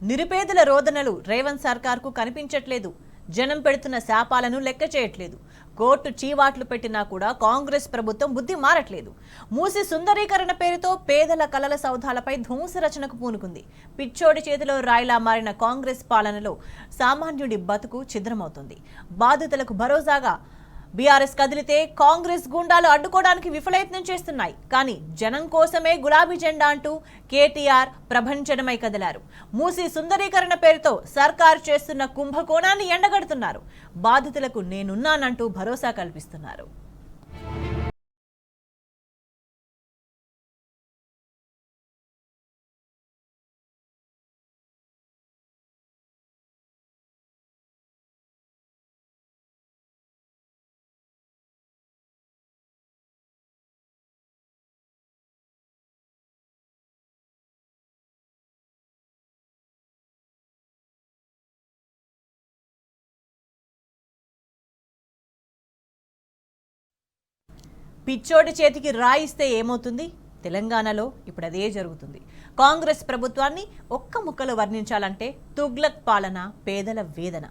నిరుపేదల రోదనలు రేవంత్ సర్కార్కు కనిపించట్లేదు. జనం పెడుతున్న శాపాలను లెక్క చేయట్లేదు. కోర్టు చీవాట్లు పెట్టినా కూడా కాంగ్రెస్ ప్రభుత్వం బుద్ధి మారట్లేదు. మూసి సుందరీకరణ పేరుతో పేదల కలల సౌధాలపై ధ్వంస రచనకు పూనుకుంది. పిచ్చోడి చేతిలో రాయిలా మారిన కాంగ్రెస్ పాలనలో సామాన్యుడి బతుకు ఛిద్రమవుతుంది. బాధితులకు భరోసాగా బీఆర్ఎస్ కదిలితే కాంగ్రెస్ గుండాలు అడ్డుకోవడానికి విఫలయత్నం చేస్తున్నాయి. కానీ జనం కోసమే గులాబీ జెండా అంటూ కేటీఆర్ ప్రభంజనమై కదిలారు. మూసి సుందరీకరణ పేరుతో సర్కారు చేస్తున్న కుంభకోణాన్ని ఎండగడుతున్నారు. బాధితులకు నేనున్నానంటూ భరోసా కల్పిస్తున్నారు. పిచ్చోడి చేతికి రాయిస్తే ఏమవుతుంది? తెలంగాణలో ఇప్పుడు అదే జరుగుతుంది. కాంగ్రెస్ ప్రభుత్వాన్ని ఒక్క ముక్కలో వర్ణించాలంటే తుగ్లక్ పాలన, పేదల వేదన.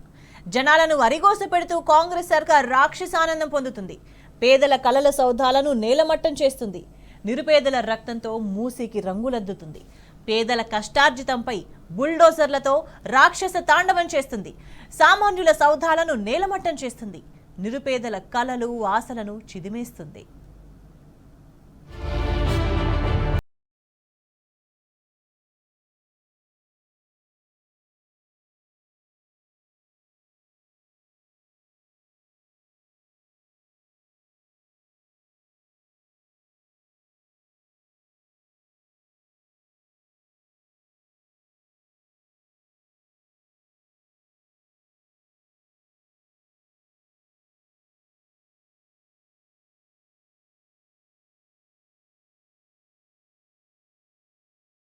జనాలను అరిగోస పెడుతూ కాంగ్రెస్ సర్కార్ రాక్షసానందం పొందుతుంది. పేదల కలల సౌధాలను నేలమట్టం చేస్తుంది. నిరుపేదల రక్తంతో మూసికి రంగులద్దుతుంది. పేదల కష్టార్జితంపై బుల్డోజర్లతో రాక్షస తాండవం చేస్తుంది. సామాన్యుల సౌధాలను నేలమట్టం చేస్తుంది. నిరుపేదల కలలు, ఆశలను చిదిమేస్తుంది.